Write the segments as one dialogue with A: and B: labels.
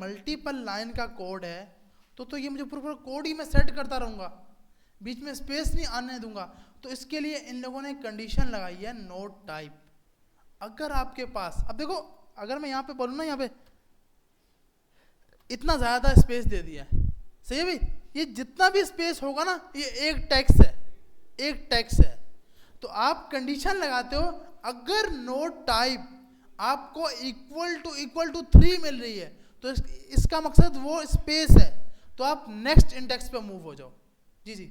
A: Multiple line का code है तो ये मुझे पूरा कोड ही मैं सेट करता रहूँगा, बीच में स्पेस नहीं आने दूंगा। तो इसके लिए इन लोगों ने कंडीशन लगाई है नोट टाइप। अगर आपके पास, अब देखो अगर मैं यहाँ पे बोलूँ ना, यहाँ पे इतना ज़्यादा स्पेस दे दिया है, सही है भाई, ये जितना भी स्पेस होगा ना ये एक टेक्स्ट है, एक टेक्स्ट है। तो आप कंडीशन लगाते हो अगर नोट टाइप आपको इक्वल टू 3 मिल रही है तो इसका मकसद वो स्पेस है, तो आप नेक्स्ट इंडेक्स पे मूव हो जाओ। जी जी,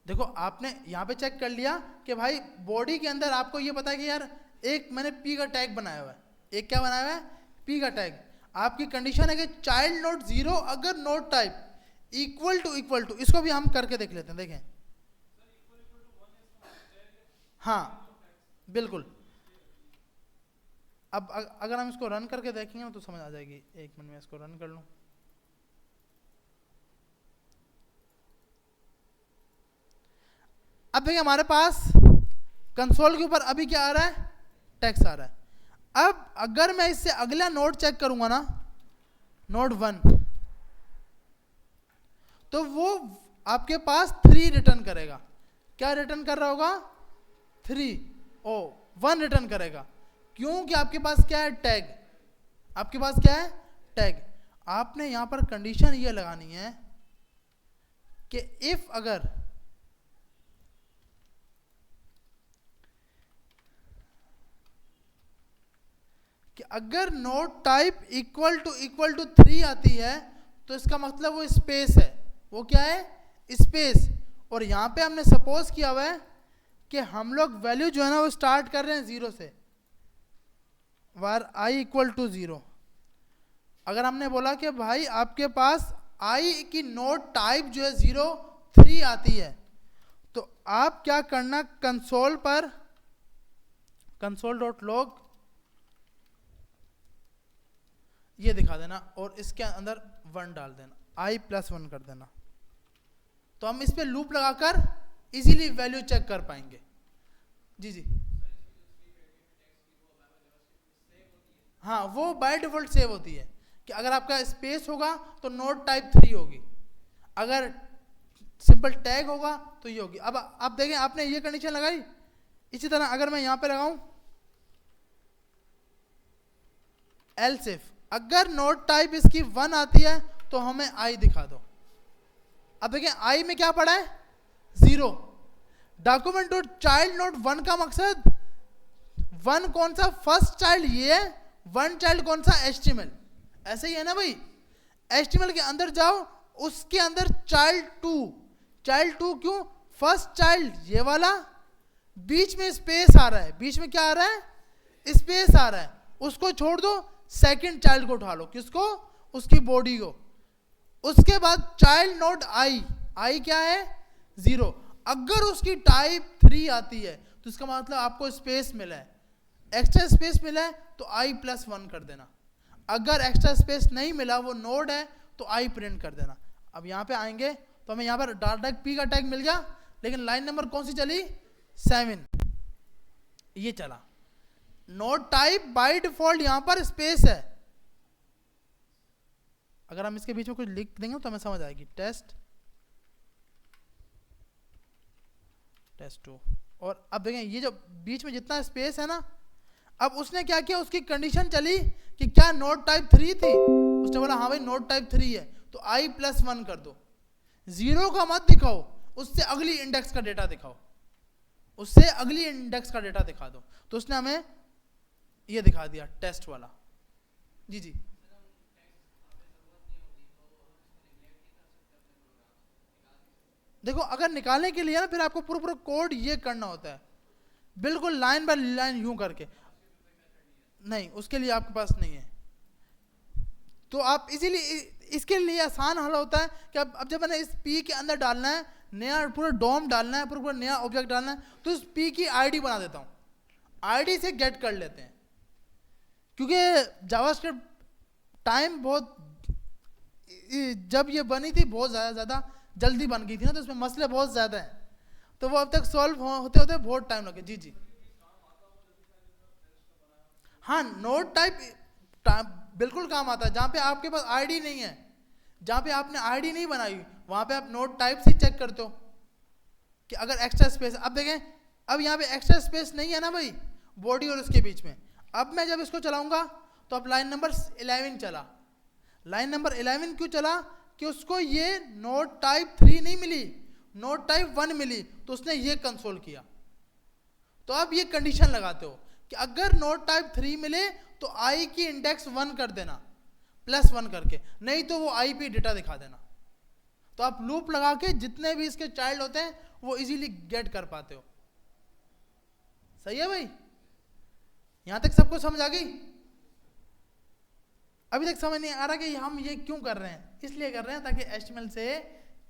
A: देखो आपने यहाँ पे चेक कर लिया कि भाई बॉडी के अंदर आपको ये पता है कि यार एक मैंने पी का टैग बनाया हुआ है, एक क्या बनाया हुआ है, पी का टैग। आपकी कंडीशन है कि चाइल्ड नोट 0 अगर नोट टाइप इक्वल टू, इसको भी हम करके देख लेते हैं, देखें। हाँ बिल्कुल, अब अगर हम इसको रन करके देखेंगे ना तो समझ आ जाएगी। एक मिनट में इसको रन कर लूं। अब देखिए हमारे पास कंसोल के ऊपर अभी क्या आ रहा है, टेक्स्ट आ रहा है। अब अगर मैं इससे अगला नोड चेक करूंगा ना, नोड 1, तो वो आपके पास 3 रिटर्न करेगा। क्या रिटर्न कर रहा होगा, 3 1 रिटर्न करेगा, क्योंकि आपके पास क्या है, टैग। आपके पास क्या है, टैग। आपने यहां पर कंडीशन ये लगानी है कि इफ अगर नोट टाइप इक्वल टू 3 आती है तो इसका मतलब वो स्पेस है। वो क्या है, स्पेस। और यहां पे हमने सपोज किया हुआ है कि हम लोग वैल्यू जो है ना वो स्टार्ट कर रहे हैं 0 से, वार आई इक्वल टू 0। अगर हमने बोला कि भाई आपके पास आई की नोट टाइप जो है 0 3 आती है, तो आप क्या करना, कंसोल पर console.log ये दिखा देना और इसके अंदर 1 डाल देना, i+1 कर देना। तो हम इस पे लूप लगाकर इजीली वैल्यू चेक कर पाएंगे। जी जी, हाँ वो बाय डिफॉल्ट सेव होती है कि अगर आपका स्पेस होगा तो नोट टाइप 3 होगी, अगर सिंपल टैग होगा तो ये होगी। अब आप देखें आपने ये कंडीशन लगाई। इसी तरह अगर मैं यहां पे लगाऊं एल्स इफ, अगर नोट टाइप इसकी 1 आती है तो हमें आई दिखा दो। अब देखें आई में क्या पड़ा है, 0। डॉक्यूमेंट डॉट चाइल्ड नोट 1 का मकसद 1 कौन सा, फर्स्ट चाइल्ड ये है, 1 चाइल्ड कौन सा, HTML। ऐसे ही है ना भाई, HTML के अंदर जाओ, उसके अंदर चाइल्ड 2 क्यों, फर्स्ट चाइल्ड ये वाला, बीच में स्पेस आ रहा है, बीच में क्या आ रहा है, स्पेस आ रहा है, उसको छोड़ दो, सेकंड चाइल्ड को उठा लो, किसको, उसकी बॉडी को। उसके बाद चाइल्ड नोट आई क्या है, 0। अगर उसकी टाइप 3 आती है तो इसका मतलब आपको स्पेस मिला है, एक्स्ट्रा स्पेस मिला है तो i+1 कर देना। अगर एक्स्ट्रा स्पेस नहीं मिला, वो नोड है, तो i प्रिंट कर देना। अब यहाँ पे आएंगे तो हमें यहाँ पर डायरेक्ट p का टैग मिल गया, लेकिन लाइन नंबर कौन सी चली, 7 ये चला। नोट टाइप बाय डिफॉल्ट यहां पर स्पेस है। अगर हम इसके बीच में कुछ लिख देंगे तो हमें समझ आएगी, टेस्ट 2। और अब देखें ये जो बीच में जितना स्पेस है ना, अब उसने क्या किया, उसकी कंडीशन चली कि क्या नोट टाइप 3 थी, उसने बोला हाँ भाई नोट टाइप 3 है, तो i+1 कर दो। 0 का मत दिखाओ, उससे अगली इंडेक्स का डेटा दिखाओ, उससे अगली इंडेक्स का डेटा दिखा दो। तो उसने हमें ये दिखा दिया टेस्ट वाला। जी जी, देखो अगर निकालने के लिए ना फिर आपको पूरा कोड ये करना होता है, बिल्कुल लाइन बाय लाइन यूं करके, नहीं उसके लिए आपके पास नहीं है। तो आप इजीली, इसके लिए आसान हल होता है कि अब जब मैंने इस पी के अंदर डालना है, नया पूरा डॉम डालना है, पूरा नया ऑब्जेक्ट डालना है, तो इस पी की आईडी बना देता हूं, आईडी से गेट कर लेते हैं। क्योंकि जावास्क्रिप्ट टाइम बहुत, जब ये बनी थी बहुत ज़्यादा जल्दी बन गई थी ना, तो इसमें मसले बहुत ज़्यादा हैं, तो वो अब तक सॉल्व होते होते बहुत टाइम लगे। जी जी, हाँ नोट टाइप बिल्कुल काम आता है। जहाँ पे आपके पास आईडी नहीं है, जहाँ पे आपने आईडी नहीं बनाई, वहाँ पे आप नोड टाइप से चेक करते हो कि अगर एक्स्ट्रा स्पेस। अब देखें, अब यहाँ पे एक्स्ट्रा स्पेस नहीं है ना भाई बॉडी और उसके बीच में। अब मैं जब इसको चलाऊंगा तो अब लाइन नंबर 11 चला। लाइन नंबर 11 क्यों चला? कि उसको ये नोड टाइप 3 नहीं मिली, नोड टाइप 1 मिली, तो उसने ये कंसोल किया। तो आप ये कंडीशन लगाते हो कि अगर नोड टाइप 3 मिले तो आई की इंडेक्स 1 कर देना, +1 करके, नहीं तो वो आई पे डेटा दिखा देना। तो आप लूप लगा के जितने भी इसके चाइल्ड होते हैं वो इजीली गेट कर पाते हो। सही है भाई? यहां तक सबको समझ आ गई? अभी तक समझ नहीं आ रहा कि हम ये क्यों कर रहे हैं? इसलिए कर रहे हैं ताकि HTML से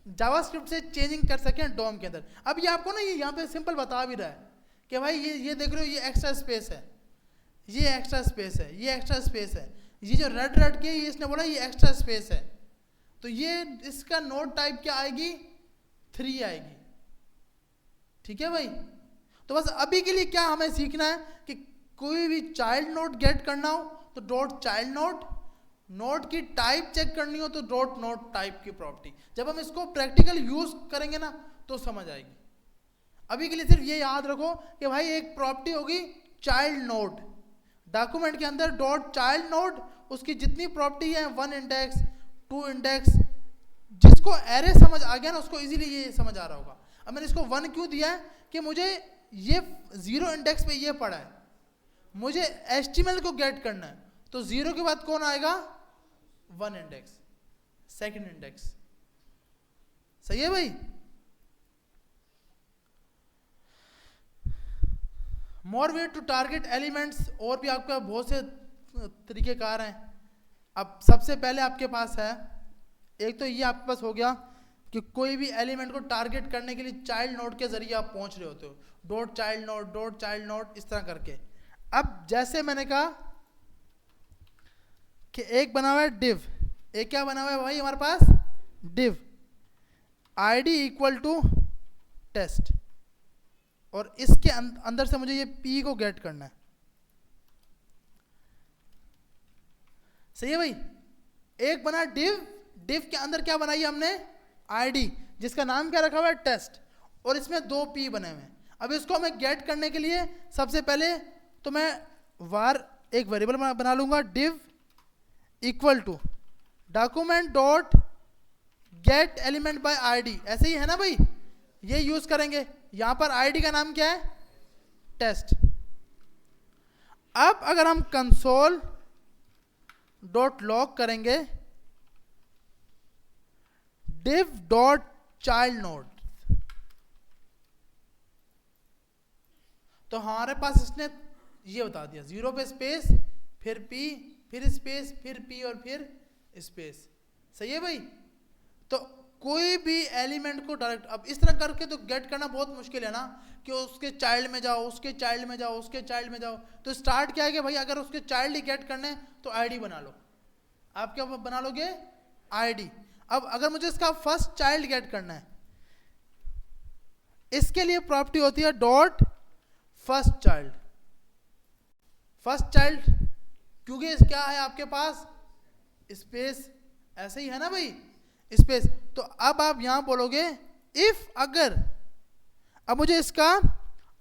A: जावास्क्रिप्ट से चेंजिंग कर सकें डोम के अंदर। अब ये आपको ना ये यहाँ पे सिंपल बता भी रहा है कि भाई ये देख रहे हो, ये एक्स्ट्रा स्पेस है, ये एक्स्ट्रा स्पेस है, ये एक्स्ट्रा स्पेस है, ये जो रेड के ये इसने बोला ये एक्स्ट्रा स्पेस है, तो ये इसका नोड टाइप क्या आएगी? 3 आएगी। ठीक है भाई? तो बस अभी के लिए क्या हमें सीखना है कि कोई भी चाइल्ड नोड गेट करना हो तो डॉट चाइल्ड नोड, नोड की टाइप चेक करनी हो तो डॉट नोड टाइप की प्रॉपर्टी। जब हम इसको प्रैक्टिकल यूज करेंगे ना तो समझ आएगी। अभी के लिए सिर्फ ये याद रखो कि भाई एक प्रॉपर्टी होगी चाइल्ड नोड, डॉक्यूमेंट के अंदर डॉट चाइल्ड नोड, उसकी जितनी प्रॉपर्टी है 1 इंडेक्स 2 इंडेक्स, जिसको एरे समझ आ गया ना उसको इजीली ये समझ आ रहा होगा। अब मैंने इसको 1 क्यों दिया है कि मुझे ये 0 इंडेक्स पे ये पड़ा है, मुझे HTML को गेट करना है, तो 0 के बाद कौन आएगा? 1 इंडेक्स, सेकंड इंडेक्स। सही है भाई? मोर वे टू टारगेट एलिमेंट्स, और भी आपका बहुत से तरीकेकार हैं। अब सबसे पहले आपके पास है एक तो ये आपके पास हो गया कि कोई भी एलिमेंट को टारगेट करने के लिए चाइल्ड नोड के जरिए आप पहुंच रहे होते हो, dot child node, dot child node, इस तरह करके। अब जैसे मैंने कहा कि एक बना हुआ है डिव, एक क्या बना हुआ है भाई हमारे पास? Div id equal to test, और इसके अंदर से मुझे ये p को गेट करना है। सही है भाई? एक बना डिव, डिव के अंदर क्या बनाई हमने? id, जिसका नाम क्या रखा हुआ है? टेस्ट, और इसमें 2 p बने हुए हैं। अब इसको हमें गेट करने के लिए सबसे पहले तो मैं var एक वेरिएबल बना लूंगा, div equal to document dot get element by id, ऐसे ही है ना भाई? ये यूज करेंगे। यहां पर id का नाम क्या है? टेस्ट। अब अगर हम कंसोल डॉट लॉग करेंगे div डॉट चाइल्ड नोड, तो हमारे पास इसने ये बता दिया 0 पे स्पेस, फिर p, फिर स्पेस, फिर p और फिर स्पेस। सही है भाई? तो कोई भी एलिमेंट को डायरेक्ट अब इस तरह करके तो गेट करना बहुत मुश्किल है ना, कि उसके चाइल्ड में जाओ, उसके चाइल्ड में जाओ, उसके चाइल्ड में जाओ। तो स्टार्ट क्या है कि भाई अगर उसके चाइल्ड ही गेट करने तो आईडी बना लो। आप क्या बना लोगे? आईडी। अब अगर मुझे इसका फर्स्ट चाइल्ड गेट करना है, इसके लिए प्रॉपर्टी होती है dot first child. First child क्योंकि क्या है आपके पास? स्पेस, ऐसे ही है ना भाई? स्पेस। तो अब आप यहां बोलोगे इफ, अगर, अब मुझे इसका,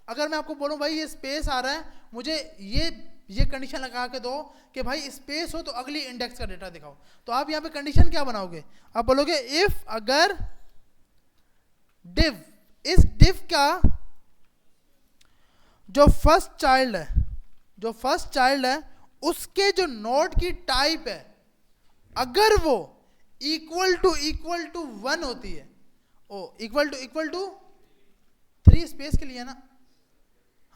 A: अगर मैं आपको बोलूं भाई ये स्पेस आ रहा है, मुझे ये कंडीशन लगा के दो कि भाई स्पेस हो तो अगली इंडेक्स का डेटा दिखाओ, तो आप यहां पे कंडीशन क्या बनाओगे? आप बोलोगे इफ अगर div, इस div का जो फर्स्ट चाइल्ड है, जो फर्स्ट चाइल्ड है उसके जो नोड की टाइप है, अगर वो इक्वल टू 1 होती है, ओ इक्वल टू 3 स्पेस के लिए ना,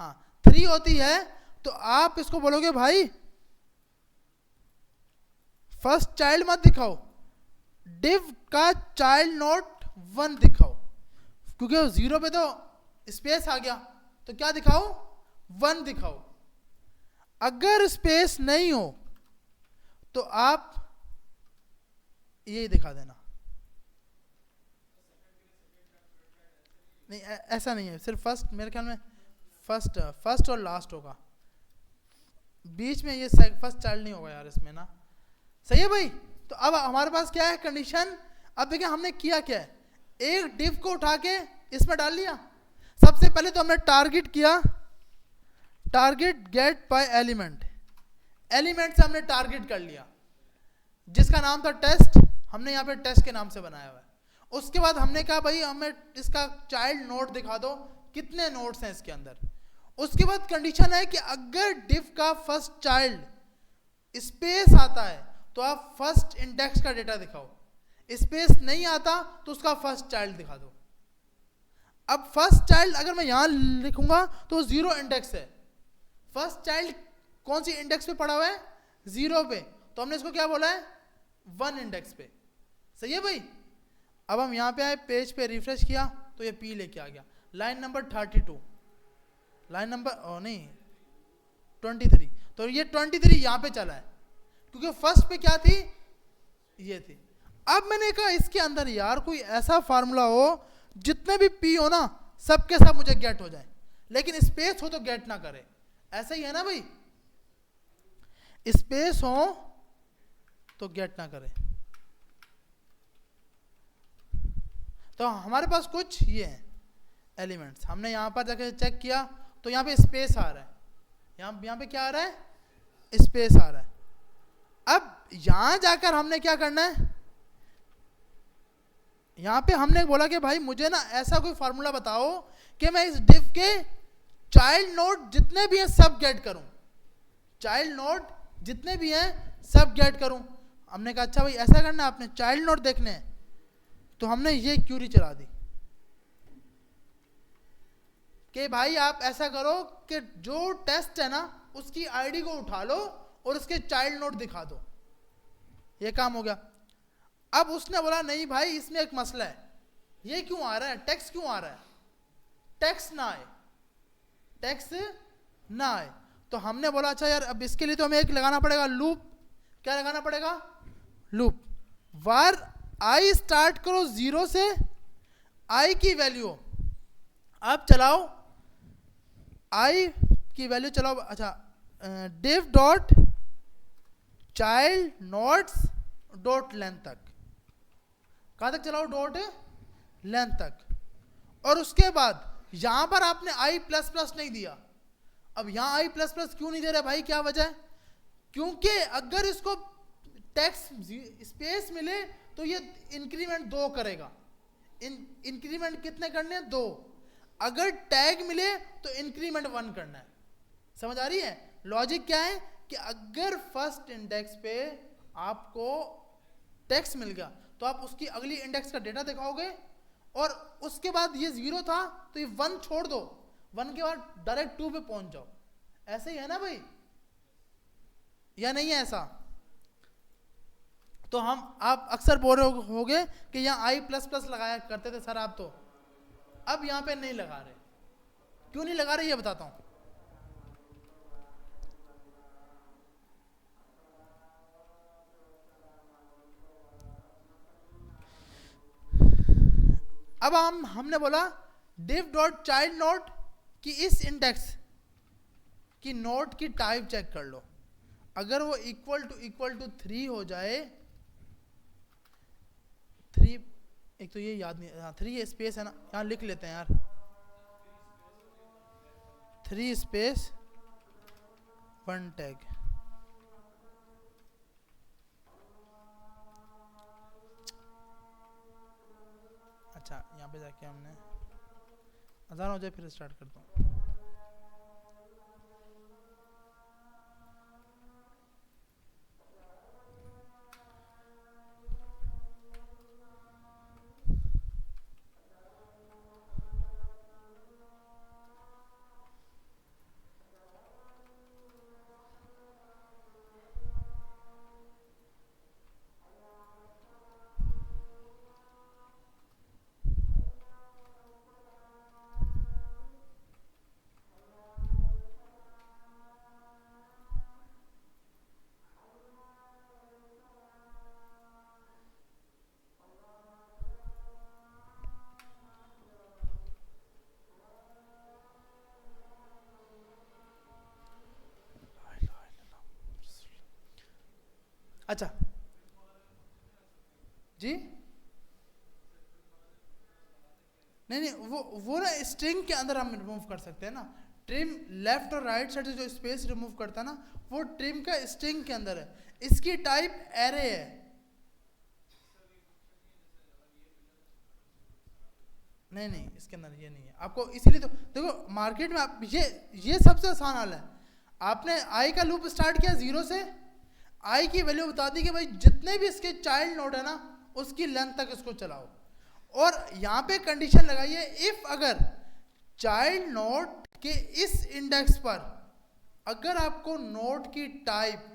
A: हाँ 3 होती है, तो आप इसको बोलोगे भाई फर्स्ट चाइल्ड मत दिखाओ, div का चाइल्ड नोट 1 दिखाओ, क्योंकि 0 पे तो स्पेस आ गया, तो क्या दिखाओ? 1 दिखाओ। अगर स्पेस नहीं हो तो आप ये दिखा देना। नहीं ऐसा नहीं है, सिर्फ फर्स्ट, मेरे ख्याल में फर्स्ट और लास्ट होगा, बीच में ये फर्स्ट चाइल्ड नहीं होगा यार इसमें ना, सही है भाई। तो अब हमारे पास क्या है कंडीशन, अब देखिए हमने किया क्या है, एक डिव को उठा के इसमें डाल लिया। सबसे पहले तो हमने टारगेट किया, target get by element, element से हमने टारगेट कर लिया जिसका नाम था टेस्ट, हमने यहाँ पे टेस्ट के नाम से बनाया हुआ है। उसके बाद हमने कहा भाई हमें इसका चाइल्ड नोड दिखा दो, कितने नोड्स हैं इसके अंदर। उसके बाद कंडीशन है कि अगर डिव का फर्स्ट चाइल्ड स्पेस आता है तो आप फर्स्ट इंडेक्स का डेटा दिखाओ, स्पेस नहीं आता तो उसका फर्स्ट चाइल्ड दिखा दो। अब फर्स्ट चाइल्ड अगर मैं यहां लिखूंगा तो 0 इंडेक्स है, फर्स्ट चाइल्ड कौन सी इंडेक्स पे पड़ा हुआ है, 0 पे, तो हमने इसको क्या बोला है 1 इंडेक्स पे, सही है भाई। अब हम यहाँ पे आए, पेज पे रिफ्रेश किया तो ये P लेके आ गया, लाइन नंबर 32, लाइन नंबर नहीं 23, तो ये 23 यहाँ पे चला है क्योंकि फर्स्ट पे क्या थी, ये थी। अब मैंने कहा इसके अंदर यार कोई ऐसा फार्मूला हो जितने भी P हो ना सबके सब मुझे गेट हो जाए, लेकिन स्पेस हो तो गेट ना करे, ऐसा ही है ना भाई, स्पेस हो तो गेट ना करे। तो हमारे पास कुछ ये है एलिमेंट्स, हमने यहाँ पर जाकर चेक किया तो यहाँ पे स्पेस आ रहा है, यहाँ पे क्या आ रहा है, स्पेस आ रहा है। अब यहाँ जाकर हमने क्या करना है, यहाँ पे हमने बोला कि भाई मुझे ना ऐसा कोई फार्मूला बताओ कि मैं इस डिव के चाइल्ड नोड जितने भी हैं सब गेट करूं, चाइल्ड नोड जितने भी हैं सब गेट करूं। हमने कहा अच्छा भाई ऐसा करना है, आपने चाइल्ड नोड देखने हैं, तो हमने ये क्यूरी चला दी कि भाई आप ऐसा करो कि जो टेस्ट है ना उसकी आईडी को उठा लो और उसके चाइल्ड नोड दिखा दो, ये काम हो गया। अब उसने बोला नहीं भाई इसमें एक मसला है, ये क्यों आ रहा है, टेक्स्ट क्यों आ रहा है, टेक्स्ट ना आए, टेक्स्ट ना आए। तो हमने बोला अच्छा यार अब इसके लिए तो हमें एक लगाना पड़ेगा लूप, क्या लगाना पड़ेगा, लूप। वार आई स्टार्ट करो 0 से, आई की वैल्यू अब चलाओ, आई की वैल्यू चलाओ, अच्छा div dot child nodes dot length तक, कहां तक चलाओ, डॉट लेंथ तक। और उसके बाद यहां पर आपने आई प्लस प्लस नहीं दिया। अब यहां आई प्लस प्लस क्यों नहीं दे रहे भाई, क्या वजह है, क्योंकि अगर इसको टेक्स्ट स्पेस मिले तो ये इंक्रीमेंट 2 करेगा, इंक्रीमेंट कितने करने हैं, 2। अगर टैग मिले तो इंक्रीमेंट 1 करना है, समझ आ रही है लॉजिक क्या है, कि अगर फर्स्ट इंडेक्स पे आपको टेक्स्ट मिल गया तो आप उसकी अगली इंडेक्स का डेटा दिखाओगे, और उसके बाद ये 0 था तो ये 1 छोड़ दो, 1 के बाद डायरेक्ट 2 पे पहुंच जाओ, ऐसे ही है ना भाई, या नहीं है ऐसा। तो हम आप अक्सर बोल रहे होगे कि यहाँ आई प्लस प्लस लगाया करते थे सर आप, तो अब यहाँ पे नहीं लगा रहे, क्यों नहीं लगा रहे ये बताता हूं। अब हमने बोला div डॉट चाइल्ड नोड की इस इंडेक्स की नोड की टाइप चेक कर लो, अगर वो इक्वल टू 3 हो जाए, 3 एक तो ये याद नहीं, हाँ 3 स्पेस है ना, यहाँ लिख लेते हैं यार, 3 स्पेस 1 टैग, अच्छा यहाँ पे जाके हमने अज़ान हो जाए फिर स्टार्ट करता हूँ। अच्छा जी, नहीं वो ना स्ट्रिंग के अंदर हम रिमूव कर सकते हैं ना। ट्रिम लेफ्ट और राइट साइड से जो स्पेस रिमूव करता है ना, वो ट्रिम का स्ट्रिंग के अंदर है। इसकी टाइप एरे है। नहीं नहीं, इसके अंदर ये नहीं है आपको, इसीलिए तो देखो मार्केट में आप ये सबसे आसान हाल है। आपने आई का लूप स्टार्ट किया 0 से, आई की वैल्यू बता दी कि भाई जितने भी इसके चाइल्ड नोड है ना, उसकी लेंथ तक इसको चलाओ। और यहाँ पे कंडीशन लगाइए, इफ अगर चाइल्ड नोड के इस इंडेक्स पर अगर आपको नोड की टाइप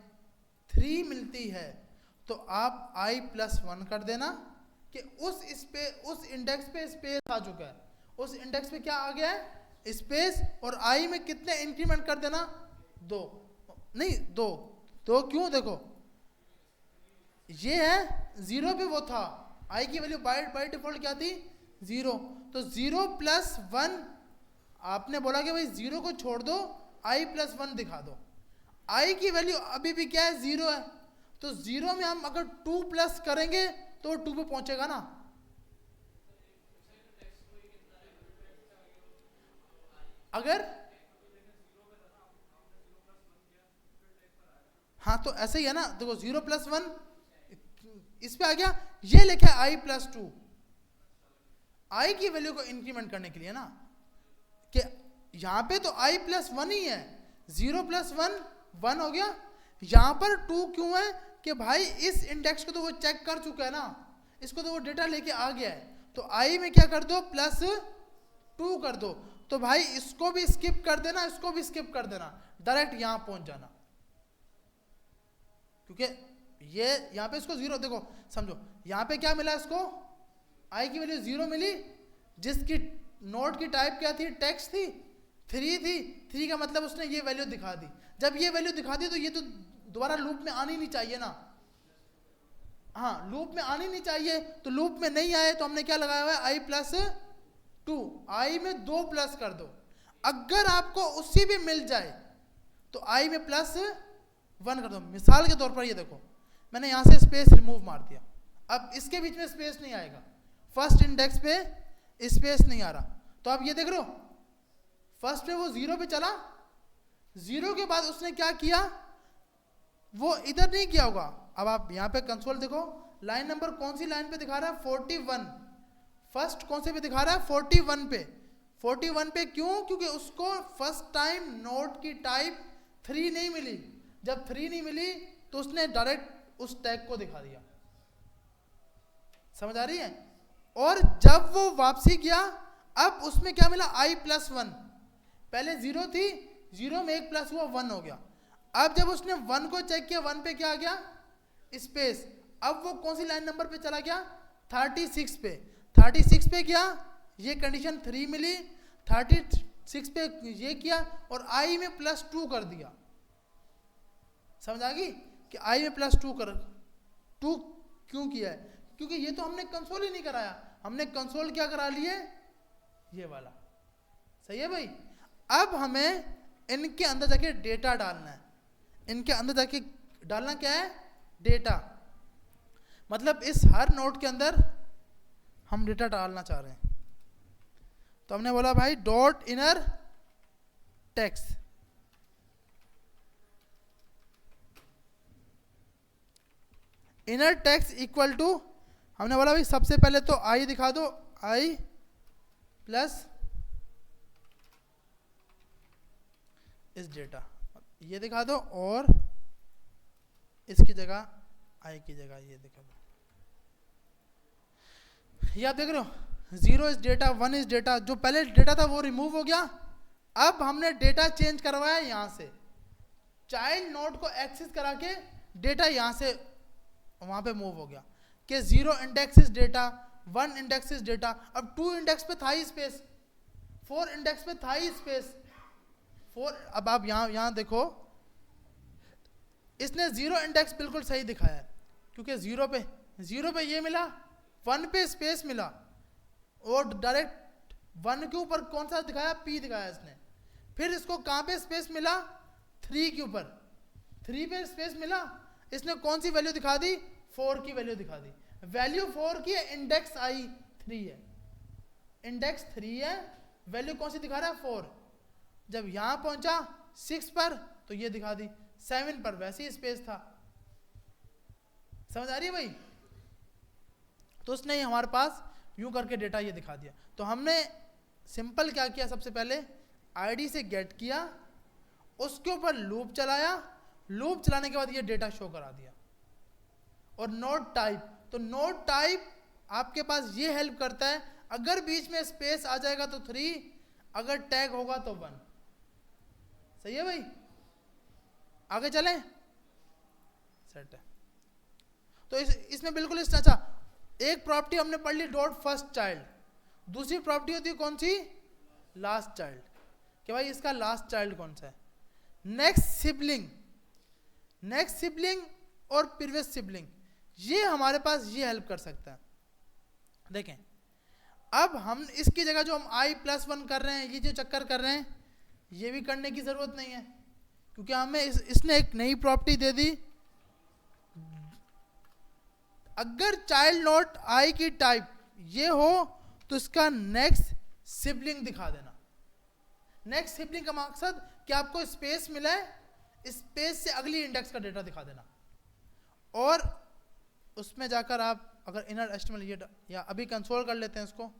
A: 3 मिलती है, तो आप i+1 कर देना कि उस इंडेक्स पे स्पेस आ चुका है, उस इंडेक्स पे क्या आ गया है, स्पेस। और i में कितने इंक्रीमेंट कर देना, 2 नहीं 2 क्यों, देखो ये है 0 पे वो था, i की वैल्यू बाय डिफॉल्ट क्या थी, 0। तो 0+1 आपने बोला कि भाई 0 को छोड़ दो, i+1 दिखा दो। i की वैल्यू अभी भी क्या है, 0 है। तो 0 में हम अगर 2 प्लस करेंगे तो 2 पे पहुंचेगा ना। अगर हाँ तो ऐसे ही है ना, देखो 0+1 इस पे आ गया, ये लिखा है i+2, i की वैल्यू को इंक्रीमेंट करने के लिए ना, कि यहां पे तो i+1 ही है, 0+1 1 हो गया। यहां पर 2 क्यों है, कि भाई इस इंडेक्स को तो वो चेक कर चुका है ना, इसको तो वो डेटा लेके आ गया है, तो i में क्या कर दो, +2 कर दो। तो भाई इसको भी स्किप कर देना, इसको भी स्किप कर देना, डायरेक्ट यहां पहुंच जाना। क्योंकि ये यहां पे इसको 0, देखो समझो यहां पे क्या मिला इसको, i की वैल्यू 0 मिली, जिसकी नोड की टाइप क्या थी, टेक्स्ट थी, 3 थी। 3 का मतलब उसने ये वैल्यू दिखा दी। जब ये वैल्यू दिखा दी तो ये तो दोबारा लूप में आनी नहीं चाहिए ना, हाँ लूप में आनी नहीं चाहिए। तो लूप में नहीं आए तो हमने क्या लगाया हुआ है, i+2, i में 2 प्लस कर दो। अगर आपको उससे भी मिल जाए तो i में +1 कर दो। मिसाल के तौर पर ये देखो, मैंने यहां से स्पेस रिमूव मार दिया, अब इसके बीच में स्पेस नहीं आएगा, फर्स्ट इंडेक्स पे स्पेस नहीं आ रहा। तो आप ये देख रहे हो, फर्स्ट पे वो 0 पे चला, 0 के बाद उसने क्या किया, वो इधर नहीं किया होगा। अब आप यहाँ पे कंसोल देखो, लाइन नंबर कौन सी लाइन पे दिखा रहा है, 41। फर्स्ट कौन से पे दिखा रहा है, 41 पे। 41 पे क्यों, क्योंकि उसको फर्स्ट टाइम नोड की टाइप 3 नहीं मिली। जब 3 नहीं मिली तो उसने डायरेक्ट उस टैग को दिखा दिया। समझ आ रही है। और जब वो वापसी किया, अब उसमें क्या मिला, i+1। पहले 0 थी, 0 में 1 प्लस हुआ, 1 हो गया। अब जब उसने 1 को चेक किया, 1 पे क्या आ गया, स्पेस। अब वो कौन सी लाइन नंबर पे चला गया, 36 पे। 36 पे क्या, ये कंडीशन 3 मिली, 36 पे ये किया और i में +2 कर दिया। समझ आ गई कि i में +2 क्यों किया है, क्योंकि ये तो हमने कंसोल ही नहीं कराया, हमने कंसोल क्या करा लिए, ये वाला। सही है भाई। अब हमें इनके अंदर जाके डेटा डालना है। इनके अंदर जाके डालना क्या है, डेटा। मतलब इस हर नोड के अंदर हम डेटा डालना चाह रहे हैं। तो हमने बोला भाई dot inner text, inner text equal to, हमने बोला भाई सबसे पहले तो i दिखा दो, i प्लस इस डेटा ये दिखा दो, और इसकी जगह i की जगह ये दिखा दो। ये आप देख रहे हो, 0 इज डेटा, 1 इज डेटा। जो पहले डेटा था वो रिमूव हो गया। अब हमने डेटा चेंज करवाया, यहां से चाइल्ड नोड को एक्सेस करा के डेटा यहां से वहां पे मूव हो गया कि 0 index is data, 1 index is data. अब 2 इंडेक्स पे था ही स्पेस, 4 इंडेक्स पे था ही स्पेस, 4। अब आप यहां देखो, इसने 0 इंडेक्स बिल्कुल सही दिखाया है, क्योंकि 0 पे ये मिला, 1 पे स्पेस मिला, और डायरेक्ट 1 के ऊपर कौन सा दिखाया, p दिखाया इसने। फिर इसको कहां पे स्पेस मिला, 3 के ऊपर, 3 पे स्पेस मिला, इसने कौन सी वैल्यू दिखा दी, 4 की वैल्यू दिखा दी। वैल्यू 4 की है, इंडेक्स आई 3 है, इंडेक्स 3 है, वैल्यू कौन सी दिखा रहा है, 4। जब यहां पहुंचा 6 पर तो ये दिखा दी, 7 पर वैसे ही स्पेस था। समझ आ रही है भाई? तो उसने हमारे पास यूं करके डेटा ये दिखा दिया। तो हमने सिंपल क्या किया, सबसे पहले आईडी से गेट किया, उसके ऊपर लूप चलाया, लूप चलाने के बाद ये डेटा शो करा दिया। और नोड टाइप, तो नोड टाइप आपके पास ये हेल्प करता है, अगर बीच में स्पेस आ जाएगा तो 3, अगर टैग होगा तो 1। सही है भाई? आगे चलें? सेट है। तो इसमें बिल्कुल अच्छा, एक प्रॉपर्टी हमने पढ़ ली डॉट फर्स्ट चाइल्ड, दूसरी प्रॉपर्टी होती है कौन सी, लास्ट चाइल्ड, कि भाई इसका लास्ट चाइल्ड कौन सा है। नेक्स्ट सिबलिंग, नेक्स्ट सिबलिंग और प्रीवियस सिबलिंग, ये हमारे पास ये हेल्प कर सकता है। देखें, अब हम इसकी जगह जो हम i+1 कर रहे हैं, ये जो चक्कर कर रहे हैं, ये भी करने की जरूरत नहीं है, क्योंकि हमें इसने एक नई प्रॉपर्टी दे दी, अगर चाइल्ड नोट आई की टाइप ये हो तो इसका नेक्स्ट सिबलिंग दिखा देना। नेक्स्ट सिबलिंग का मकसद कि आपको स्पेस मिला है, स्पेस से अगली इंडेक्स का डेटा दिखा देना। और उसमें जाकर आप अगर इनर एस्टिमेट ये, या अभी कंसोल कर लेते हैं इसको,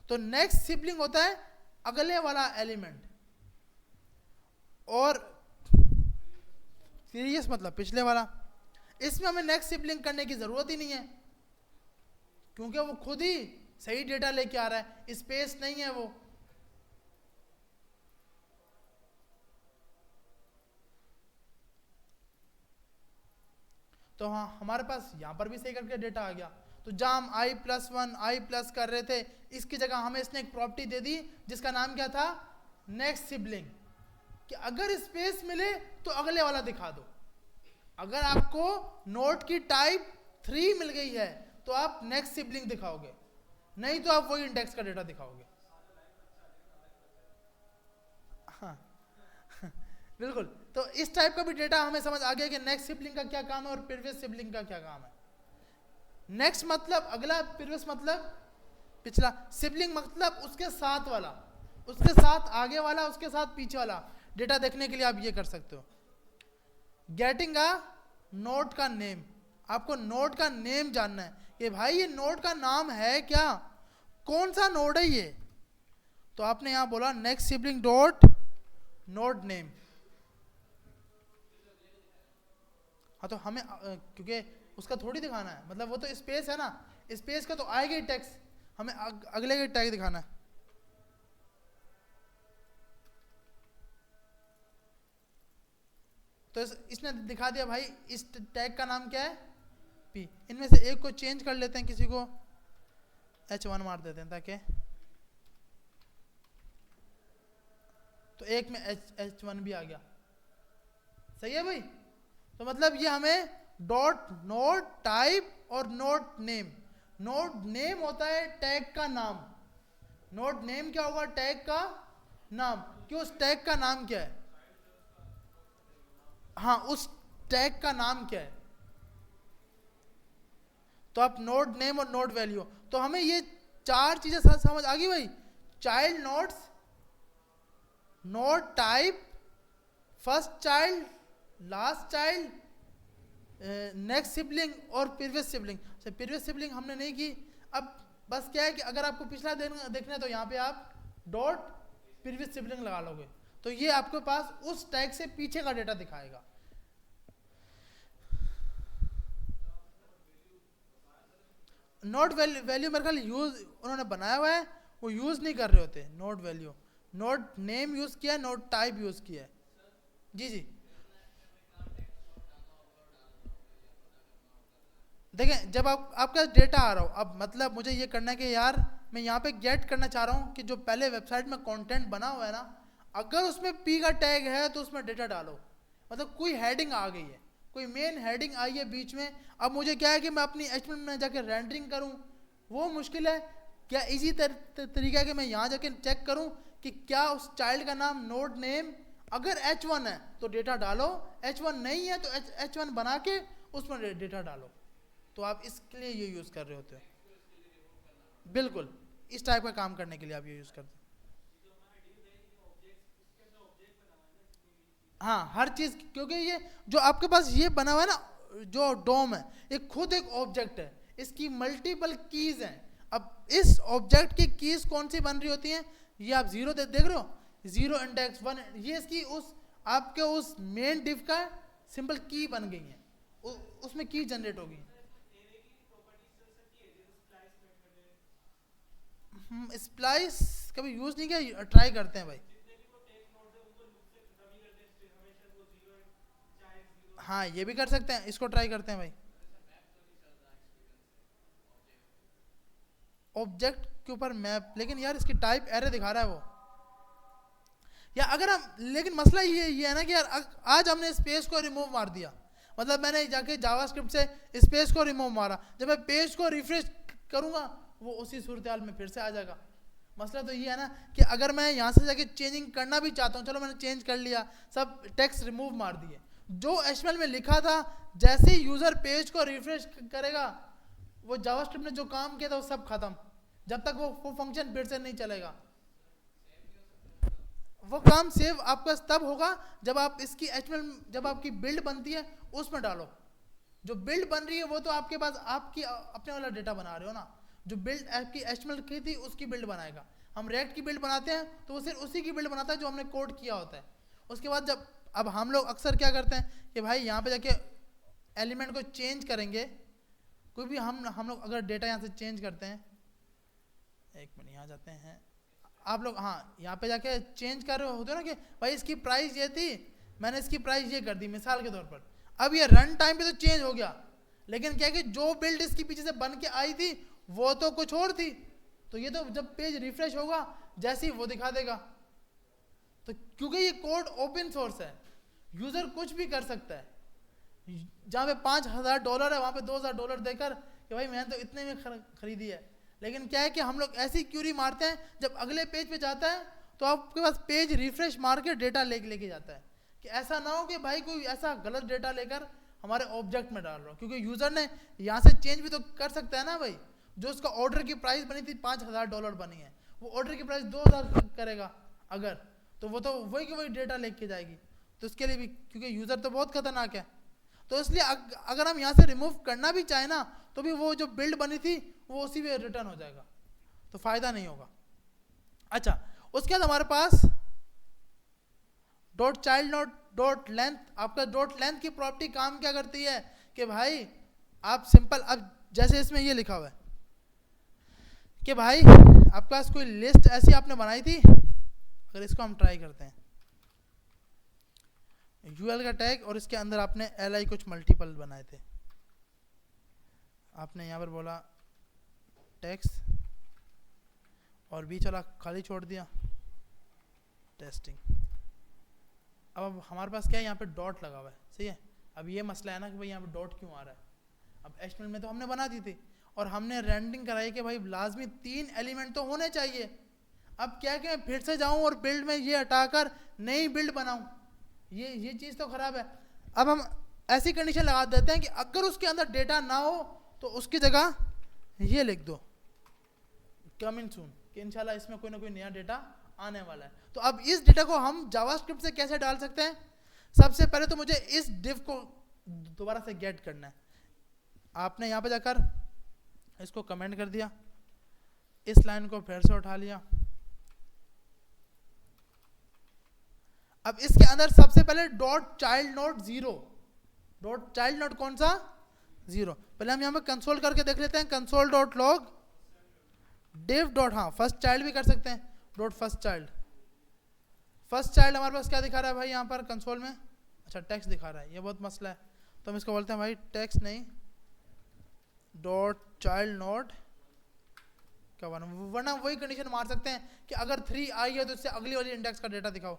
A: तो नेक्स्ट सिबलिंग होता है अगले वाला एलिमेंट, और सीरियस मतलब पिछले वाला। इसमें हमें नेक्स्ट सिबलिंग करने की जरूरत ही नहीं है, क्योंकि वो खुद ही सही डेटा लेके आ रहा है, स्पेस नहीं है वो। तो हाँ, हमारे पास यहां पर भी सही करके डेटा आ गया। तो जहां हम i+1 i+ कर रहे थे, इसकी जगह हमें इसने एक प्रॉपर्टी दे दी जिसका नाम क्या था, नेक्स्ट सिबलिंग, कि अगर स्पेस मिले तो अगले वाला दिखा दो। अगर आपको नोट की टाइप 3 मिल गई है तो आप नेक्स्ट सिबलिंग दिखाओगे, नहीं तो आप वही इंडेक्स का डेटा दिखाओगे। हाँ बिल्कुल। तो इस टाइप का भी डेटा हमें समझ आ गया कि नेक्स्ट सिबलिंग का क्या काम है और प्रीवियस सिबलिंग का क्या काम है। नेक्स्ट मतलब अगला, प्रीवियस मतलब पिछला, सिबलिंग मतलब उसके साथ वाला, उसके साथ आगे वाला, उसके साथ पीछे वाला। डेटा देखने के लिए आप ये कर सकते हो, गेटिंग अ नोड का नेम। आपको नोड का नेम जानना है कि भाई ये नोड का नाम है क्या, कौन सा नोड है ये। तो आपने यहां बोला next sibling dot node name. हाँ, तो हमें क्योंकि उसका थोड़ी दिखाना है, मतलब वो तो स्पेस है ना, स्पेस का तो आएगा ही टैक्स, हमें अगले का टैग दिखाना है। तो इसने दिखा दिया भाई इस टैग का नाम क्या है, P। इनमें से एक को चेंज कर लेते हैं, किसी को H1 मार देते हैं, ताकि तो एक में H1 भी आ गया। सही है भाई? तो मतलब ये हमें डॉट नोड टाइप और नोड नेम। नोड नेम होता है टैग का नाम, नोड नेम क्या होगा, टैग का नाम, कि उस टैग का नाम क्या है। हाँ, उस टैग का नाम क्या है। तो आप नोड नेम और नोड वैल्यू, तो हमें ये 4 चीजें समझ आ गई भाई। Child nodes, node type, first child, last child, next sibling और प्रीवियस सिबलिंग। प्रीवियस सिबलिंग हमने नहीं की। अब बस क्या है कि अगर आपको पिछला देखना है तो यहाँ पे आप डॉट प्रीवियस सिबलिंग लगा लोगे, तो ये आपके पास उस टैग से पीछे का डेटा दिखाएगा। नोड वैल्यू मेरे ख्याल यूज उन्होंने बनाया हुआ है, वो यूज नहीं कर रहे होते node value. Node name use किया, नोड टाइप यूज किया। जी जी, देखें, जब आपका डेटा आ रहा हो, अब मतलब मुझे ये करना है कि यार मैं यहाँ पे गेट करना चाह रहा हूँ कि जो पहले वेबसाइट में कंटेंट बना हुआ है ना, अगर उसमें P का टैग है तो उसमें डेटा डालो। मतलब कोई हेडिंग आ गई है, कोई मेन हेडिंग आई है बीच में, अब मुझे क्या है कि मैं अपनी HTML में जाकर रेंडरिंग करूँ, वो मुश्किल है। क्या इजी तरीका है कि मैं यहाँ जाके चेक करूँ कि क्या उस चाइल्ड का नाम नोड नेम अगर H1 है तो डेटा डालो, H1 नहीं है तो H1 बना के उसमें डेटा डालो। तो आप इसके लिए ये यूज कर रहे होते हो, बिल्कुल इस टाइप का काम करने के लिए आप ये यूज करते हो। हाँ हर चीज, क्योंकि ये जो आपके पास ये बना हुआ है ना, जो डोम है, ये खुद एक ऑब्जेक्ट है, इसकी मल्टीपल कीज हैं। अब इस ऑब्जेक्ट की कीज कौन सी बन रही होती हैं, ये आप जीरो देख रहे हो, जीरो इंडेक्स वन, ये इसकी उस आपके उस मेन डिव का सिंपल की बन गई है, उसमें की जनरेट होगी। स्प्लाइस कभी यूज नहीं किया, ट्राई करते हैं भाई। हाँ ये भी कर सकते हैं, इसको ट्राई करते हैं भाई। ऑब्जेक्ट के ऊपर मैप, लेकिन यार इसकी टाइप एरे दिखा रहा है वो, या अगर हम, लेकिन मसला ये है ना कि यार आज हमने स्पेस को रिमूव मार दिया, मतलब मैंने जाके जावास्क्रिप्ट से स्पेस को रिमूव मारा, जब मैं पेज को रिफ्रेश करूंगा वो उसी सूरत हाल में फिर से आ जाएगा। मसला तो ये है ना कि अगर मैं यहाँ से जाके चेंजिंग करना भी चाहता हूँ, चलो मैंने चेंज कर लिया, सब टेक्स्ट रिमूव मार दिए, जो HTML में लिखा था जैसे ही यूजर पेज को रिफ्रेश करेगा वो जावास्क्रिप्ट ने जो काम किया था वो सब खत्म, जब तक वो फंक्शन फिर से नहीं चलेगा। वो काम सेव आपका तब होगा जब आप इसकी HTML, जब आपकी बिल्ड बनती है उसमें डालो। जो बिल्ड बन रही है वो तो आपके पास आपकी अपने वाला डेटा बना रहे हो ना, जो बिल्ड आपकी HTML की थी उसकी बिल्ड बनाएगा। हम रिएक्ट की बिल्ड बनाते हैं तो वो सिर्फ उसी की बिल्ड बनाता है जो हमने कोड किया होता है। उसके बाद जब, अब हम लोग अक्सर क्या करते हैं कि भाई यहाँ पे जाके एलिमेंट को चेंज करेंगे, कोई भी हम लोग अगर डेटा यहाँ से चेंज करते हैं, एक मिनट यहाँ जाते हैं, आप लोग हाँ यहाँ पे जाके चेंज कर रहे होते हो ना कि भाई इसकी प्राइस ये थी, मैंने इसकी प्राइस ये कर दी मिसाल के तौर पर। अब ये रन टाइम पे तो चेंज हो गया, लेकिन क्या है कि जो बिल्ड इसकी पीछे से बन के आई थी वो तो कुछ और थी, तो ये तो जब पेज रिफ्रेश होगा जैसे ही वो दिखा देगा। तो क्योंकि ये कोड ओपन सोर्स है, यूजर कुछ भी कर सकता है, जहाँ पे $5,000 है वहाँ पे $2,000 देकर कि भाई मैंने तो इतने में खरीदी है। लेकिन क्या है कि हम लोग ऐसी क्यूरी मारते हैं, जब अगले पेज पे जाता है तो आपके पास पेज रिफ्रेश मार के डेटा लेके जाता है, कि ऐसा ना हो कि भाई कोई ऐसा गलत डेटा लेकर हमारे ऑब्जेक्ट में डाल रहा हो, क्योंकि यूजर ने यहाँ से चेंज भी तो कर सकता है ना भाई। जो उसका ऑर्डर की प्राइस बनी थी $5,000 बनी है, वो ऑर्डर की प्राइस 2,000 करेगा अगर, तो वो तो वही की वही डेटा लेके जाएगी। तो उसके लिए भी, क्योंकि यूजर तो बहुत खतरनाक है, तो इसलिए अगर हम यहाँ से रिमूव करना भी चाहे ना तो भी वो जो बिल्ड बनी थी वो उसी में रिटर्न हो जाएगा, तो फायदा नहीं होगा। अच्छा, उसके बाद हमारे पास dot child node dot length, आपका डॉट लेंथ की प्रॉपर्टी काम क्या करती है कि भाई आप सिंपल, अब जैसे इसमें ये लिखा हुआ है कि भाई आपके पास कोई लिस्ट ऐसी आपने बनाई थी, अगर इसको हम ट्राई करते हैं, यूएल का टैग और इसके अंदर आपने li कुछ मल्टीपल बनाए थे, आपने यहाँ पर बोला टेक्स्ट और बीच वाला खाली छोड़ दिया टेस्टिंग। अब हमारे पास क्या है, यहाँ पे डॉट लगा हुआ है, सही है। अब ये मसला है ना कि भाई यहाँ पे डॉट क्यों आ रहा है। अब HTML में तो हमने बना दी थी और हमने रेंडरिंग कराई कि भाई लाजमी 3 एलिमेंट तो होने चाहिए। अब क्या है कि मैं फिर से जाऊं और बिल्ड में ये हटाकर नई बिल्ड बनाऊं, ये चीज़ तो खराब है। अब हम ऐसी कंडीशन लगा देते हैं कि अगर उसके अंदर डेटा ना हो तो उसकी जगह ये लिख दो कम इन सून, कि इंशाल्लाह इसमें कोई ना कोई नया डेटा आने वाला है। तो अब इस डेटा को हम जावास्क्रिप्ट से कैसे डाल सकते हैं, सबसे पहले तो मुझे इस डिव को दोबारा से गेट करना है। आपने यहाँ पे जाकर इसको कमेंट कर दिया, इस लाइन को फिर से उठा लिया। अब इसके अंदर सबसे पहले dot child note 0, dot child note कौन सा 0, पहले हम यहाँ पे कंसोल करके देख लेते हैं, console dot log div dot, हाँ फर्स्ट चाइल्ड भी कर सकते हैं, dot first child. First child हमारे पास क्या दिखा रहा है भाई यहाँ पर कंसोल में, अच्छा टेक्स्ट दिखा रहा है, ये बहुत मसला है। तो हम इसको बोलते हैं भाई टेक्स्ट नहीं, डॉट चाइल्ड नोट क्या, वरना वही कंडीशन मार सकते हैं कि अगर 3 आई है तो इससे अगली वाली इंडेक्स का डेटा दिखाओ।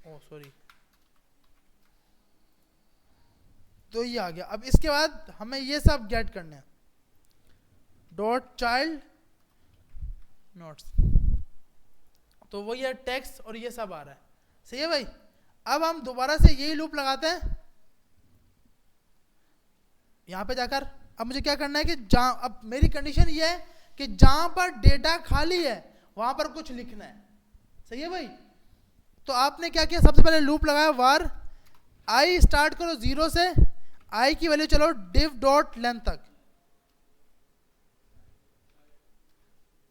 A: ओह सॉरी, तो ये आ गया। अब इसके बाद हमें ये सब गेट करने हैं, डॉट चाइल्ड नोट्स, तो वो ये टेक्स्ट और ये सब आ रहा है। सही है भाई। अब हम दोबारा से यही लूप लगाते हैं यहां पे जाकर। अब मुझे क्या करना है कि जहां, अब मेरी कंडीशन ये है कि जहां पर डेटा खाली है वहां पर कुछ लिखना है। सही है भाई। तो आपने क्या किया, सबसे पहले लूप लगाया वार आई, स्टार्ट करो 0 से, आई की वैल्यू चलो div डॉट लेंथ तक।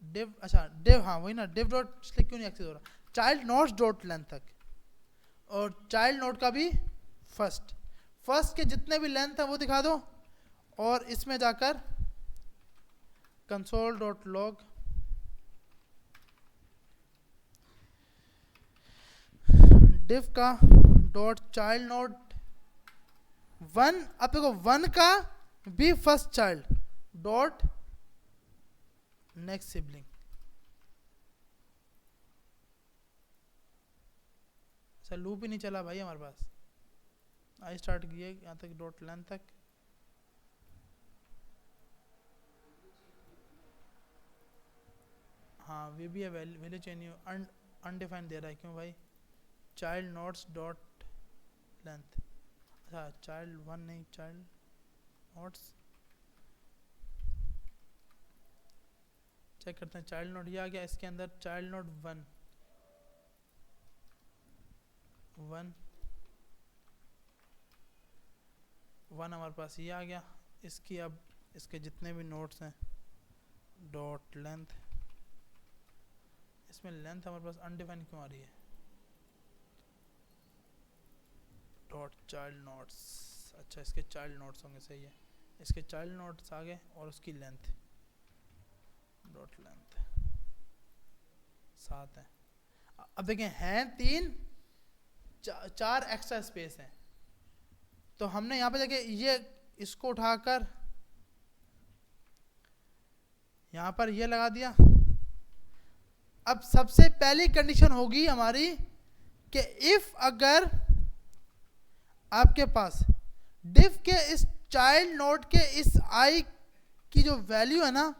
A: div, अच्छा div, हाँ वही ना, div डॉट क्यों नहीं एक्सेस हो रहा, चाइल्ड नोट्स डॉट लेंथ तक, और चाइल्ड नोट का भी फर्स्ट के जितने भी लेंथ है वो दिखा दो। और इसमें जाकर कंसोल डॉट लॉग div का डॉट चाइल्ड नोट 1, अब देखो 1 का भी first child dot next sibling. अच्छा लूप ही नहीं चला भाई हमारे पास, आई स्टार्ट किए यहाँ तक डॉट लेंथ तक। हाँ वे भी है, वैल्यू चेंज अनडिफाइंड दे रहा है, क्यों भाई, चाइल्ड नोट्स डॉट लेंथ, अच्छा चाइल्ड 1 नहीं, चाइल्ड नोट्स, चेक करते हैं। चाइल्ड नोट ये आ गया, इसके अंदर चाइल्ड नोट 1 हमारे पास ये आ गया। इसकी अब इसके जितने भी नोट्स हैं डॉट लेंथ, इसमें लेंथ हमारे पास अनडिफाइंड क्यों आ रही है, डॉट चाइल्ड नोट्स, अच्छा इसके चाइल्ड नोट्स होंगे, सही है, इसके चाइल्ड नोट्स आ गए और उसकी लेंथ डॉट लेंथ 7 है। अब देखें हैं 3 4 एक्स्ट्रा स्पेस हैं, तो हमने यहाँ पे जाके ये इसको उठाकर यहाँ पर ये लगा दिया। अब सबसे पहली कंडीशन होगी हमारी कि इफ अगर आपके पास div के इस चाइल्ड नोड के इस i की जो वैल्यू है ना,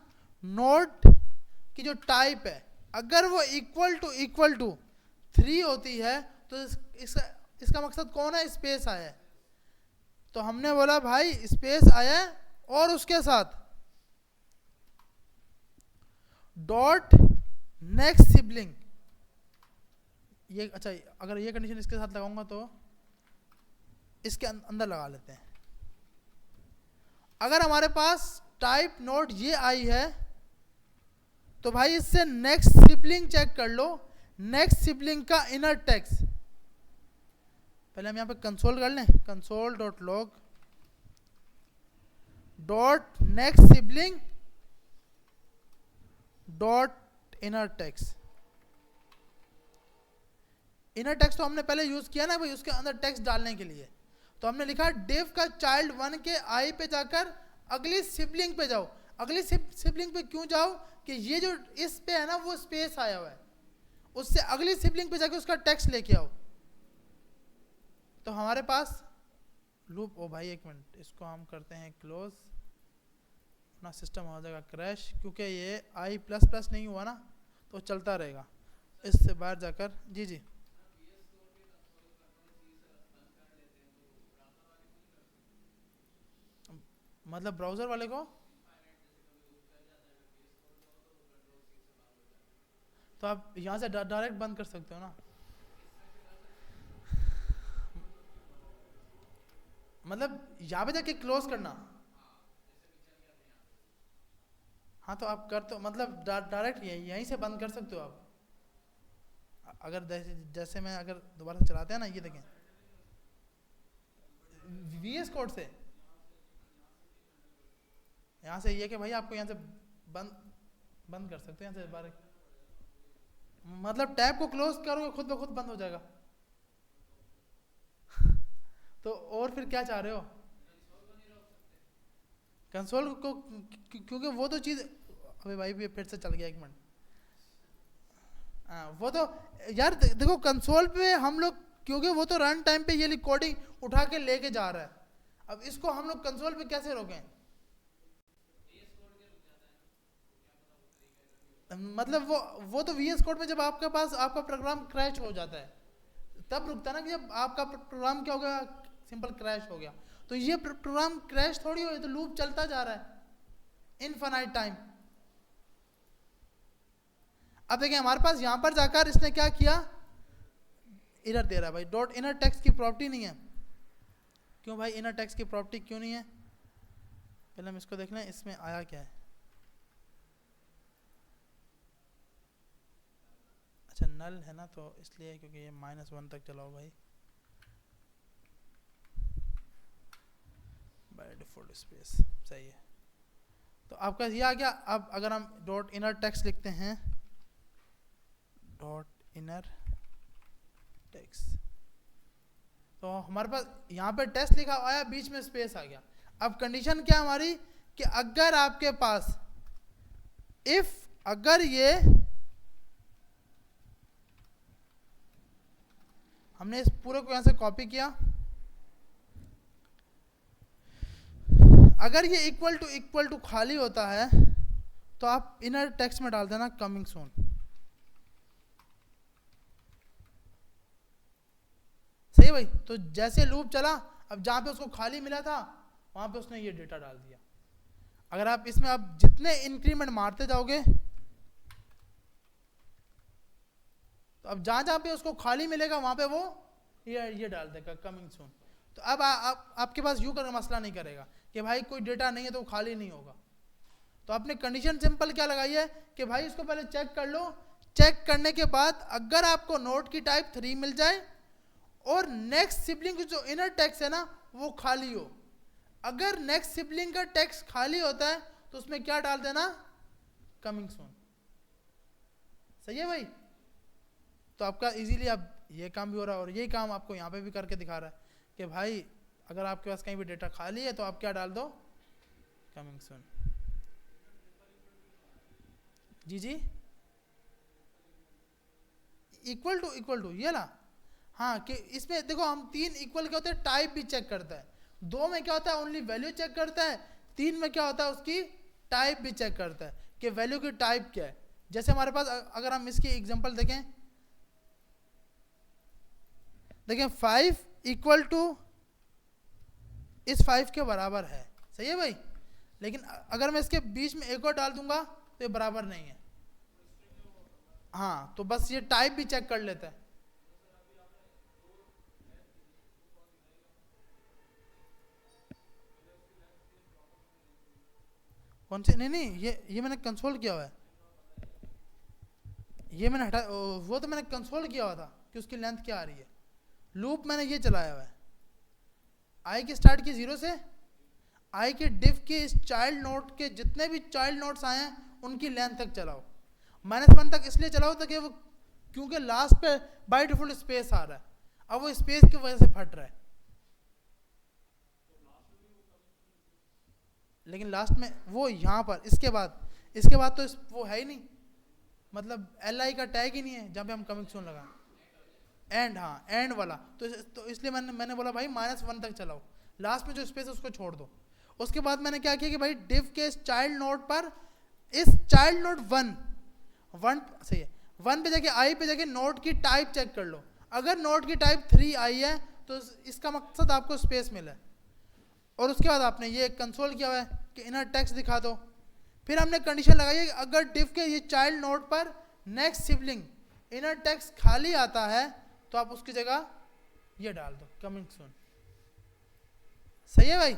A: नोड की जो टाइप है, अगर वो इक्वल टू 3 होती है तो इसका मकसद कौन है, स्पेस आया है। तो हमने बोला भाई स्पेस आया है और उसके साथ डॉट नेक्स्ट सिबलिंग, ये अच्छा अगर ये कंडीशन इसके साथ लगाऊंगा तो इसके अंदर लगा लेते हैं। अगर हमारे पास टाइप नोट ये आई है तो भाई इससे नेक्स्ट सिबलिंग चेक कर लो, नेक्स्ट सिबलिंग का इनर टेक्स्ट। पहले हम यहाँ पे कंसोल कर लें, console dot log dot next sibling dot inner text. Inner text तो हमने पहले यूज किया ना भाई, उसके अंदर टेक्स्ट डालने के लिए। तो हमने लिखा div का चाइल्ड 1 के i पे जाकर अगली सिबलिंग पे जाओ। अगली सिबलिंग पे क्यों जाओ कि ये जो इस पे है ना वो स्पेस आया हुआ है, उससे अगली सिबलिंग पे जाकर उसका टेक्स्ट लेके आओ। तो हमारे पास लूप, ओ भाई एक मिनट, इसको हम करते हैं क्लोज, अपना सिस्टम हो जाएगा क्रैश, क्योंकि ये i++ नहीं हुआ ना तो चलता रहेगा। इससे बाहर जाकर जी मतलब ब्राउजर वाले को, तो आप यहाँ से डायरेक्ट बंद कर सकते हो ना, मतलब यहाँ पे जाके क्लोज करना। हाँ तो आप कर, तो मतलब डायरेक्ट यहीं से बंद कर सकते हो आप। अगर जैसे मैं अगर दोबारा चलाते हैं ना, ये देखें VS कोड से, यहाँ से ये कि भाई आपको यहाँ से बंद कर सकते हैं, यहाँ से बाहर, मतलब टैब को क्लोज करोगे खुद ब खुद बंद हो जाएगा। तो और फिर क्या चाह रहे हो, कंसोल को, क्योंकि वो तो चीज, अबे भाई भी फिर से चल गया, एक मिनट। वो तो यार देखो कंसोल पे हम लोग, क्योंकि वो तो रन टाइम पे ये रिकॉर्डिंग उठा के लेके जा रहा है, अब इसको हम लोग कंसोल पे कैसे रोकें, मतलब वो तो VS कोड में जब आपके पास आपका प्रोग्राम क्रैश हो जाता है तब रुकता ना कि जब आपका प्रोग्राम क्या हो गया, सिंपल क्रैश हो गया। तो ये प्रोग्राम क्रैश थोड़ी हो, तो लूप चलता जा रहा है इनफाइनाइट टाइम। अब देखिए हमारे पास यहां पर जाकर इसने क्या किया, एरर दे रहा है भाई, डॉट इनर टेक्स्ट की प्रॉपर्टी नहीं है। क्यों भाई इनर टेक्स्ट की प्रॉपर्टी क्यों नहीं है, पहले हम इसको देख लें इसमें आया क्या है। अच्छा नल है ना, तो इसलिए क्योंकि ये -1 तक चलाओ भाई, बाय डिफॉल्ट स्पेस सही है। तो आपका ये आ गया। अब अगर हम डॉट इनर टेक्स्ट लिखते हैं, डॉट इनर टेक्स्ट, तो हमारे पास यहाँ पे टेस्ट लिखा आया, बीच में स्पेस आ गया। अब कंडीशन क्या हमारी कि अगर आपके पास इफ अगर ये हमने इस पूरे को यहां से कॉपी किया, अगर ये इक्वल टू खाली होता है तो आप इनर टेक्स्ट में डाल देना कमिंग सून। सही भाई। तो जैसे लूप चला, अब जहां पे उसको खाली मिला था वहां पे उसने ये डेटा डाल दिया। अगर आप इसमें आप जितने इंक्रीमेंट मारते जाओगे, तो अब जहां जहां पे उसको खाली मिलेगा वहां पे वो ये डाल देगा कमिंग सून। तो अब आपके पास यूं कर मसला नहीं करेगा कि भाई कोई डेटा नहीं है तो खाली नहीं होगा। तो आपने कंडीशन सिंपल क्या लगाई है कि भाई इसको पहले चेक कर लो, चेक करने के बाद अगर आपको नोट की टाइप 3 मिल जाए और नेक्स्ट सिबलिंग जो इनर टेक्स्ट है ना वो खाली हो, अगर नेक्स्ट सिबलिंग का टेक्स्ट खाली होता है तो उसमें क्या डाल देना, कमिंग सून। सही है भाई। तो आपका इजीली अब ये काम भी हो रहा है और यही काम आपको यहाँ पे भी करके दिखा रहा है कि भाई अगर आपके पास कहीं भी डेटा खाली है तो आप क्या डाल दो, कमिंग सून। जी जी, इक्वल टू ये ला। हाँ कि इसमें देखो हम 3 इक्वल क्या होते हैं, टाइप भी चेक करता है। 2 में क्या होता है, ओनली वैल्यू चेक करता है। 3 में क्या होता है, उसकी टाइप भी चेक करता है कि वैल्यू की टाइप क्या है। जैसे हमारे पास अगर हम इसकी एग्जांपल देखें 5 इक्वल टू इस 5 के बराबर है। सही है भाई। लेकिन अगर मैं इसके बीच में एक और डाल दूंगा तो ये बराबर नहीं है। हाँ तो बस ये टाइप भी चेक कर लेता है। कौन से, नहीं ये मैंने कंसोल किया हुआ है, ये मैंने हटा, वो तो मैंने कंसोल किया हुआ था कि उसकी लेंथ क्या आ रही है। लूप मैंने ये चलाया हुआ है, आई की स्टार्ट की 0 से, आई के डिफ के इस चाइल्ड नोट के जितने भी चाइल्ड नोट्स आए हैं उनकी लेंथ तक चलाओ। -1 तक इसलिए चलाओ ताकि वो, क्योंकि लास्ट पे बाय डिफॉल्ट स्पेस आ रहा है, अब वो स्पेस की वजह से फट रहा है। लेकिन लास्ट में वो यहाँ पर इसके बाद तो वो है ही नहीं, मतलब LI का टैग ही नहीं है जहाँ पे हम कमिंग सून लगा एंड, हाँ एंड वाला। तो इसलिए मैंने बोला भाई -1 तक चलाओ, लास्ट में जो स्पेस है उसको छोड़ दो। उसके बाद मैंने क्या किया कि भाई डिव के इस चाइल्ड नोट पर, इस चाइल्ड नोट 1 सही है, 1 पे जाके आई पे जाके नोट की टाइप चेक कर लो। अगर नोट की टाइप 3 आई है तो इसका मकसद आपको स्पेस मिला है। और उसके बाद आपने ये कंसोल किया हुआ है कि इनर टेक्स्ट दिखा दो। फिर हमने कंडीशन लगाई है कि अगर डिव के ये चाइल्ड नोट पर नेक्स्ट सिबलिंग इनर टेक्स्ट खाली आता है तो आप उसकी जगह ये डाल दो, कमिंग सून। सही है भाई।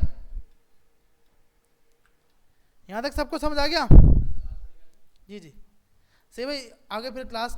A: यहां तक सबको समझ आ गया? जी जी सही भाई। आगे फिर क्लास